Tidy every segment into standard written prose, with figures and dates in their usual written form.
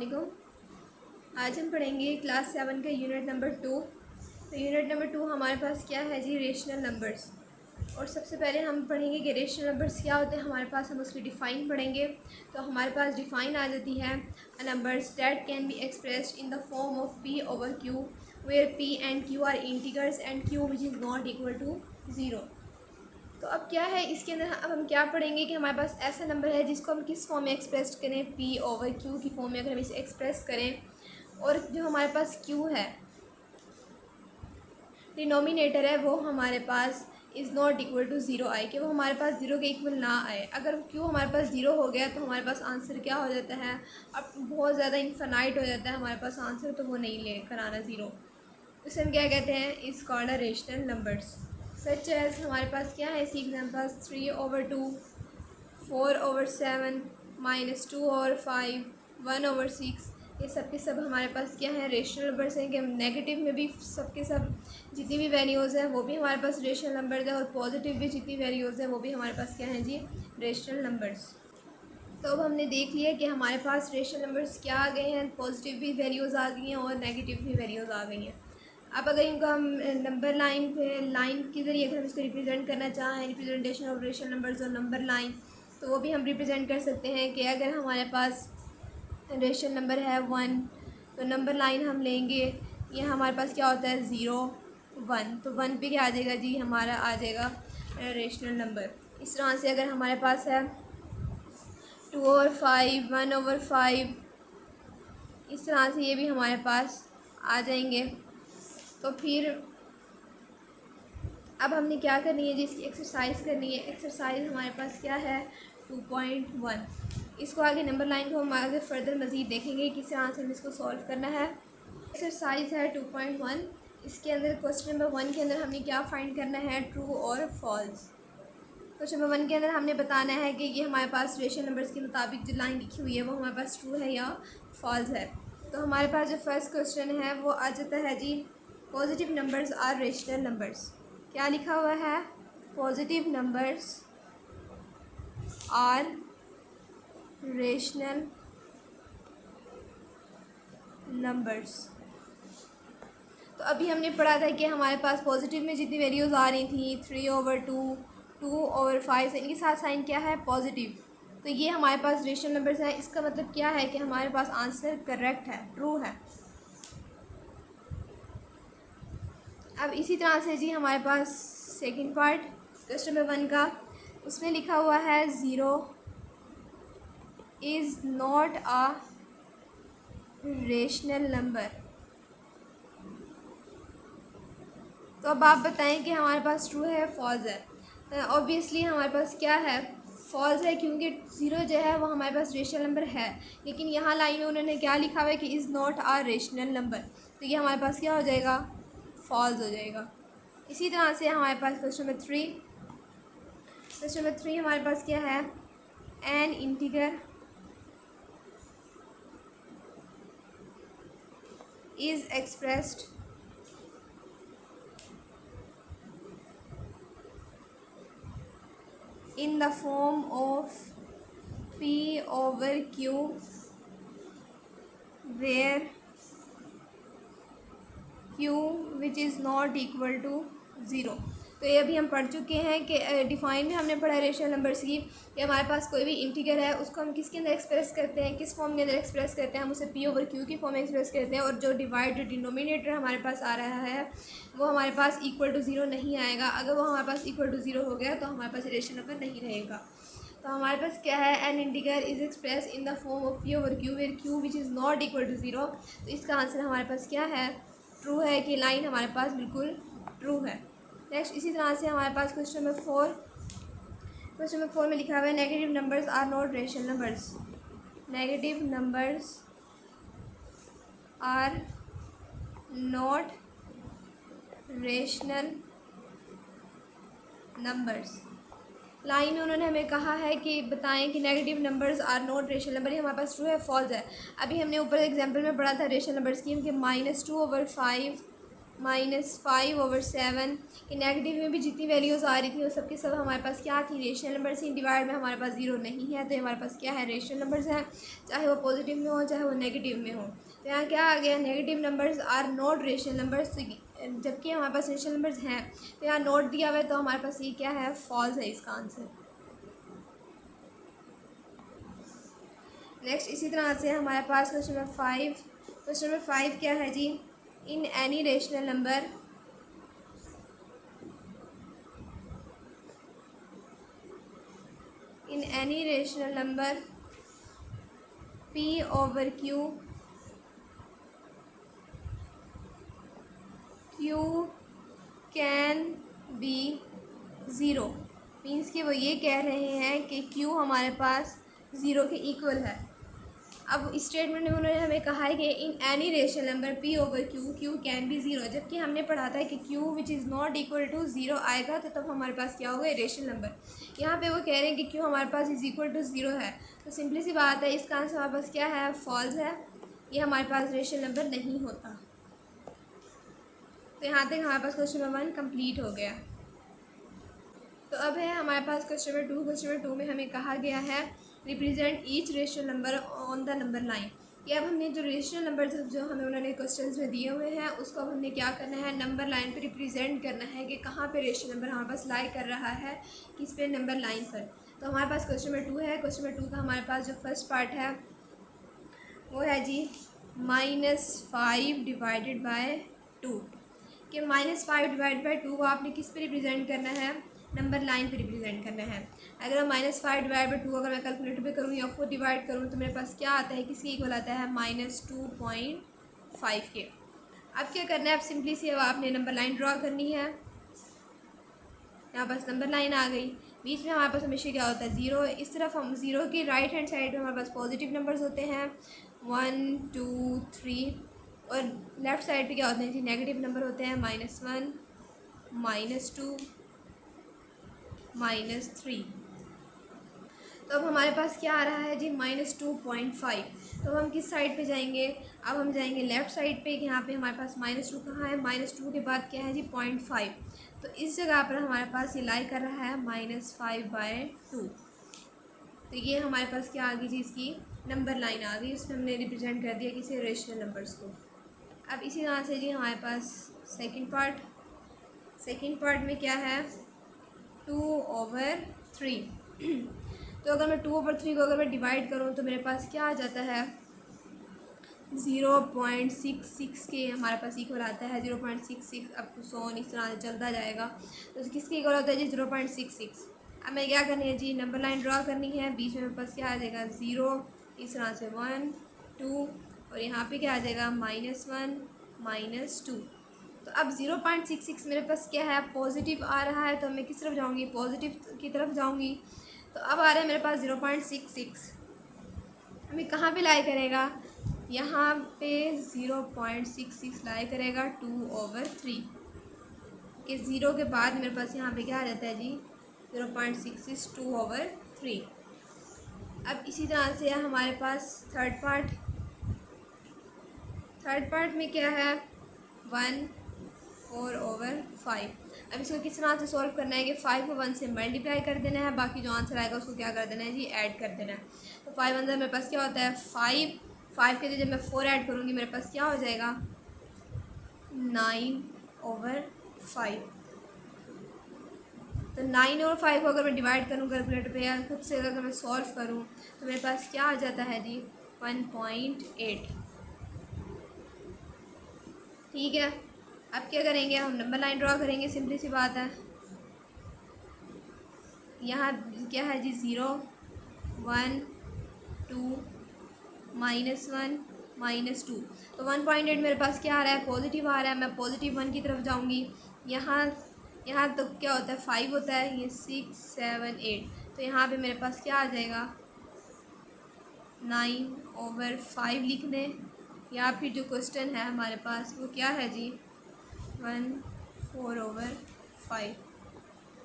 वालेकुम। आज हम पढ़ेंगे क्लास 7 का यूनिट नंबर 2। तो यूनिट नंबर 2 हमारे पास क्या है जी, रेशनल नंबर्स। और सबसे पहले हम पढ़ेंगे कि रेशनल नंबर्स क्या होते हैं हमारे पास, हम उसकी डिफ़ाइन पढ़ेंगे। तो हमारे पास डिफ़ाइन आ जाती है, a numbers that can be expressed in the form of P over Q where P and Q are integers and Q which is not equal to zero. तो अब क्या है इसके अंदर, अब हम क्या पढ़ेंगे कि हमारे पास ऐसा नंबर है जिसको हम किस फॉर्म में एक्सप्रेस करें, पी ओवर क्यू की फॉर्म में अगर हम इसे एक्सप्रेस करें, और जो हमारे पास क्यू है डिनोमिनेटर है वो हमारे पास is not equal to zero आए, कि वो हमारे पास ज़ीरो के इक्वल ना आए। अगर क्यू हमारे पास ज़ीरो हो गया तो हमारे पास आंसर क्या हो जाता है, अब बहुत ज़्यादा इन्फिनाइट हो जाता है हमारे पास आंसर, तो वो नहीं लेकर आना ज़ीरो। उसे हम क्या कहते हैं, is called a rational numbers. Such as हमारे पास क्या है इसकी एग्जांपल्स, 3/2, 4/7, -2/5, 1/6। ये सब के सब हमारे पास क्या है, रेशनल नंबर्स हैं। कि हम नेगेटिव में भी सब के सब जितनी भी वैल्यूज़ हैं वो भी हमारे पास रेशनल नंबर्स हैं, और पॉजिटिव भी जितनी वैल्यूज़ हैं वो भी हमारे पास क्या हैं जी, रेशनल नंबर्स। तो अब हमने देख लिया कि हमारे पास रेशनल नंबर्स क्या आ गए हैं, पॉजिटिव भी वैल्यूज़ आ गई हैं और नेगेटिव भी वैल्यूज़ आ गई हैं। अब अगर इनको हम नंबर लाइन पे लाइन के ज़रिए अगर हम इसको रिप्रेजेंट करना चाहें, रिप्रेजेंटेशन ऑफ रेशनल नंबर्स और नंबर लाइन, तो वो भी हम रिप्रेजेंट कर सकते हैं। कि अगर हमारे पास रेशनल नंबर है 1, तो नंबर लाइन हम लेंगे, ये हमारे पास क्या होता है 0 1, तो 1 पे क्या आ जाएगा जी, हमारा आ जाएगा रेशनल नंबर। इस तरह से अगर हमारे पास है 2/5, 1/5, इस तरह से ये भी हमारे पास आ जाएंगे। तो फिर अब हमने क्या करनी है जी, इसकी एक्सरसाइज करनी है। एक्सरसाइज हमारे पास क्या है 2.1। इसको आगे नंबर लाइन को हम आगे फर्दर मज़ीद देखेंगे किस तरह से हमें इसको सॉल्व करना है। एक्सरसाइज है 2.1। इसके अंदर क्वेश्चन नंबर 1 के अंदर हमने क्या फाइंड करना है, ट्रू और फॉल्स। क्वेश्चन नंबर 1 के अंदर हमने बताना है कि ये हमारे पास रेशनल नंबर्स के मुताबिक जो लाइन लिखी हुई है वो हमारे पास ट्रू है या फॉल्स है। तो हमारे पास जो फर्स्ट क्वेश्चन है वो आ जाता है जी, positive numbers are rational numbers. क्या लिखा हुआ है, positive numbers are rational numbers. तो अभी हमने पढ़ा था कि हमारे पास पॉजिटिव में जितनी वैल्यूज़ आ रही थी 3/2, 2/5, इनके साथ साइन क्या है, पॉजिटिव। तो ये हमारे पास रेशनल नंबर्स हैं। इसका मतलब क्या है कि हमारे पास आंसर करेक्ट है, ट्रू है। अब इसी तरह से जी हमारे पास सेकंड पार्ट क्वेश्चन नंबर 1 का, उसमें लिखा हुआ है 0 is not a rational number. तो अब आप बताएं कि हमारे पास ट्रू है, फॉल्स है। ऑब्वियसली हमारे पास क्या है, फॉल्स है, क्योंकि 0 जो है वो हमारे पास रेशनल नंबर है। लेकिन यहाँ लाइन में उन्होंने क्या लिखा हुआ है कि is not a rational number, तो ये हमारे पास क्या हो जाएगा, फॉल्स हो जाएगा। इसी तरह से हमारे पास क्वेश्चन नंबर 3। क्वेश्चन नंबर 3 हमारे पास क्या है, an integer is expressed in the form of p over q where q which is not equal to 0। तो ये अभी हम पढ़ चुके हैं कि डिफाइन में हमने पढ़ा रेशनल नंबर्स की, कि हमारे पास कोई भी इंटीगर है उसको हम किसके अंदर एक्सप्रेस करते हैं, किस फॉर्म के अंदर एक्सप्रेस करते हैं, हम उसे p ओवर q की फॉर्म में एक्सप्रेस करते हैं। और जो डिनोमिनेटर हमारे पास आ रहा है वो हमारे पास इक्वल टू ज़ीरो नहीं आएगा। अगर वो हमारे पास इक्वल टू ज़ीरो हो गया तो हमारे पास रेशनल नंबर नहीं रहेगा। तो हमारे पास क्या है, an integer is express in the form of p over q where q which is not equal to zero. तो इसका आंसर हमारे पास क्या है, ट्रू है, कि लाइन हमारे पास बिल्कुल ट्रू है। नेक्स्ट इसी तरह से हमारे पास क्वेश्चन नंबर 4। क्वेश्चन नंबर 4 में लिखा हुआ है, negative numbers are not rational numbers. Negative numbers are not rational numbers. Line में उन्होंने हमें कहा है कि बताएं कि negative numbers are not rational number. ये हमारे पास ट्रू है, फॉल्स है। अभी हमने ऊपर एग्जांपल में पढ़ा था रेशनल नंबर्स की, कि -2/5 -5/7 कि नेगेटिव में भी जितनी वैल्यूज़ आ रही थी वो सब के सब हमारे पास क्या थी, रेशनल नंबर से। डिवाइड में हमारे पास ज़ीरो नहीं है तो हमारे पास क्या है, रेशनल नंबर्स हैं, चाहे वो पॉजिटिव में हो चाहे वो नेगेटिव में हो। तो यहाँ क्या आ गया, negative numbers are not rational numbers, जबकि हमारे पास रेशनल नंबर्स हैं। तो यहाँ नोट दिया हुआ है तो हमारे पास ये क्या है, फॉल्स है इसका आंसर। नेक्स्ट इसी तरह से हमारे पास क्वेश्चन नंबर 5। क्वेश्चन नंबर 5 क्या है जी, in any rational number P/Q can be zero. Means कि वो ये कह रहे हैं कि Q हमारे पास ज़ीरो के इक्वल है। अब स्टेटमेंट में उन्होंने हमें कहा है कि in any rational number P/Q can be zero, जबकि हमने पढ़ा था कि Q which is not equal to zero आएगा तो तब हमारे पास क्या होगा, रेशनल नंबर। यहाँ पे वो कह रहे हैं कि Q हमारे पास इज़ इक्वल टू ज़ीरो है, तो सिंपली सी बात है, इसका आंसर हमारे पास क्या है, फॉल्स है। ये हमारे पास रेशनल नंबर नहीं होता। तो यहाँ तक हमारे पास क्वेश्चन नंबर 1 कंप्लीट हो गया। तो अब है हमारे पास क्वेश्चन नंबर 2। क्वेश्चन नंबर 2 में हमें कहा गया है represent each rational number on the number line. कि अब हमने जो रेशनल नंबर जो हमें उन्होंने क्वेश्चंस में दिए हुए हैं उसको अब हमने क्या करना है, नंबर लाइन पे रिप्रेजेंट करना है कि कहाँ पे रेशनल नंबर हमारे पास लाई कर रहा है, किस पे नंबर लाइन पर। तो हमारे पास क्वेश्चन नंबर 2 है। क्वेश्चन नंबर 2 का हमारे पास जो फर्स्ट पार्ट है वो है जी -5 डिवाइडेड बाय 2। कि -5 डिवाइड बाई 2 को आपने किस पे रिप्रेजेंट करना है, नंबर लाइन पे रिप्रेजेंट करना है। अगर हम -5 डिवाइड बाई 2 अगर मैं कैलकुलेटर पे करूँ या खुद डिवाइड करूँ तो मेरे पास क्या आता है, किसके इक्वल आता है, -2.5 के। अब क्या करना है, अब सिंपली सी अब आपने नंबर लाइन ड्रॉ करनी है। यहाँ पास नंबर लाइन आ गई, बीच में हमारे पास हमेशा क्या होता है, ज़ीरो। इस तरफ हम ज़ीरो की राइट हैंड साइड में हमारे पास पॉजिटिव नंबर्स होते हैं 1 2 3, और लेफ़्ट साइड पे क्या होते हैं जी, नेगेटिव नंबर होते हैं -1 -2 -3। तो अब हमारे पास क्या आ रहा है जी, -2.5। तो हम किस साइड पे जाएंगे, अब हम जाएंगे लेफ़्ट साइड पे। यहाँ पे हमारे पास -2 कहाँ है, -2 के बाद क्या है जी 0.5। तो इस जगह पर हमारे पास ये लाई कर रहा है -5/2। तो ये हमारे पास क्या आ गई जी, इसकी नंबर लाइन आ गई, उसमें हमने रिप्रेजेंट कर दिया किसी रेशनल नंबर्स को। अब इसी तरह से जी हमारे पास सेकंड पार्ट में क्या है, 2/3। तो अगर मैं 2/3 को अगर मैं डिवाइड करूँ तो मेरे पास क्या आ जाता है, 0.66 के हमारे पास इक्वल आता है। 0.66 अप टू 100 इस तरह से चलता जाएगा। तो किसके इक्वल होता है जी, 0.66। अब मैं क्या करनी है जी, नंबर लाइन ड्रॉ करनी है। बीच में मेरे पास क्या आ जाएगा, 0, इस तरह से 1 2, और यहाँ पे क्या आ जाएगा -1 -2। तो अब 0.66 मेरे पास क्या है, पॉजिटिव आ रहा है, तो मैं किस तरफ जाऊँगी, पॉजिटिव की तरफ जाऊँगी। तो अब आ रहा है मेरे पास 0.66, हमें कहाँ पे लाई करेगा, यहाँ पे 0.66 लाई करेगा 2/3 के। ज़ीरो के बाद मेरे पास यहाँ पे क्या आ जाता है जी, 0.66 2/3। अब इसी तरह से हमारे पास थर्ड पार्ट में क्या है, 1/4/5। अब इसको किस तरह से सॉल्व करना है कि 5 को 1 से मल्टीप्लाई कर देना है, बाकी जो आंसर आएगा उसको क्या कर देना है जी, ऐड कर देना है। तो 5 अंदर मेरे पास क्या होता है, 5 के लिए जब मैं 4 ऐड करूँगी मेरे पास क्या हो जाएगा, 9/5। तो 9/5 को अगर मैं डिवाइड करूँ कैलकुलेटर पे या खुद से अगर मैं सॉल्व करूँ तो मेरे पास क्या आ जाता है जी, 1.8। ठीक है, अब क्या करेंगे, हम नंबर लाइन ड्रॉ करेंगे, सिंपली सी बात है। यहाँ क्या है जी, 0 1 2 -1 -2। तो 1.8 मेरे पास क्या आ रहा है, पॉजिटिव आ रहा है, मैं पॉजिटिव 1 की तरफ जाऊँगी। यहाँ तो क्या होता है, 5 होता है, ये 6 7 8। तो यहाँ पे मेरे पास क्या आ जाएगा, 9/5 लिख दें, या फिर जो क्वेश्चन है हमारे पास वो क्या है जी, 1/4/5।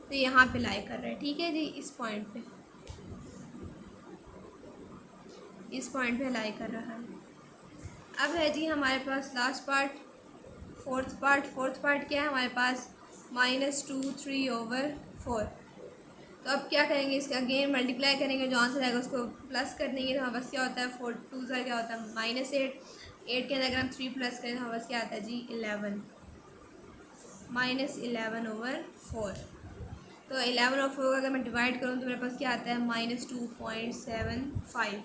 तो यहाँ पे लाई कर रहा है। ठीक है जी, इस पॉइंट पे लाई कर रहा है। अब है जी हमारे पास लास्ट पार्ट फोर्थ पार्ट क्या है हमारे पास, -2/3/4। तो अब क्या करेंगे, इसका अगेन मल्टीप्लाई करेंगे, जो आंसर आएगा उसको प्लस कर देंगे। तो हमारे पास क्या होता है, 4 2 क्या होता है -8। 8 के अंदर अगर हम 3 प्लस करें तो हमारे पास क्या आता है जी 11, -11/4। तो 11/4 को अगर मैं डिवाइड करूँ तो मेरे पास क्या आता है -2.75।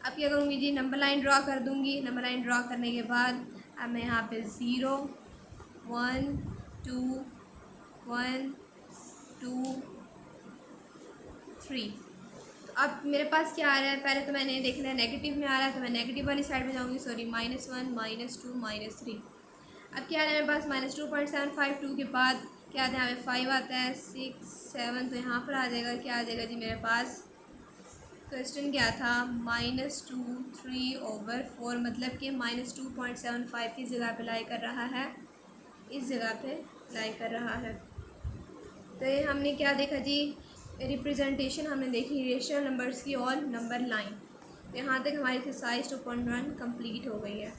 अब क्या करूँगी जी, नंबर लाइन ड्रॉ कर दूँगी। नंबर लाइन ड्रॉ करने के बाद अब मैं यहाँ पे 0 1 2 1 2 3। तो अब मेरे पास क्या आ रहा है, पहले तो मैंने देखना है नेगेटिव में आ रहा है तो मैं नेगेटिव वाली साइड में जाऊँगी, सॉरी -1 -2 -3। अब क्या आ रहा है मेरे पास -2.752 के बाद क्या आता है, हमें 5 आता है, 6 7, तो यहाँ पर आ जाएगा, क्या आ जाएगा जी मेरे पास, क्वेश्चन क्या था -2/3/4, मतलब कि -2.75 की जगह पे लाई कर रहा है, इस जगह पे लाई कर रहा है। तो ये हमने क्या देखा जी, रिप्रेजेंटेशन हमने देखी रेशनल नंबर्स की और नंबर लाइन। तो यहाँ तक हमारी एक्सरसाइज 2.1 कंप्लीट हो गई है।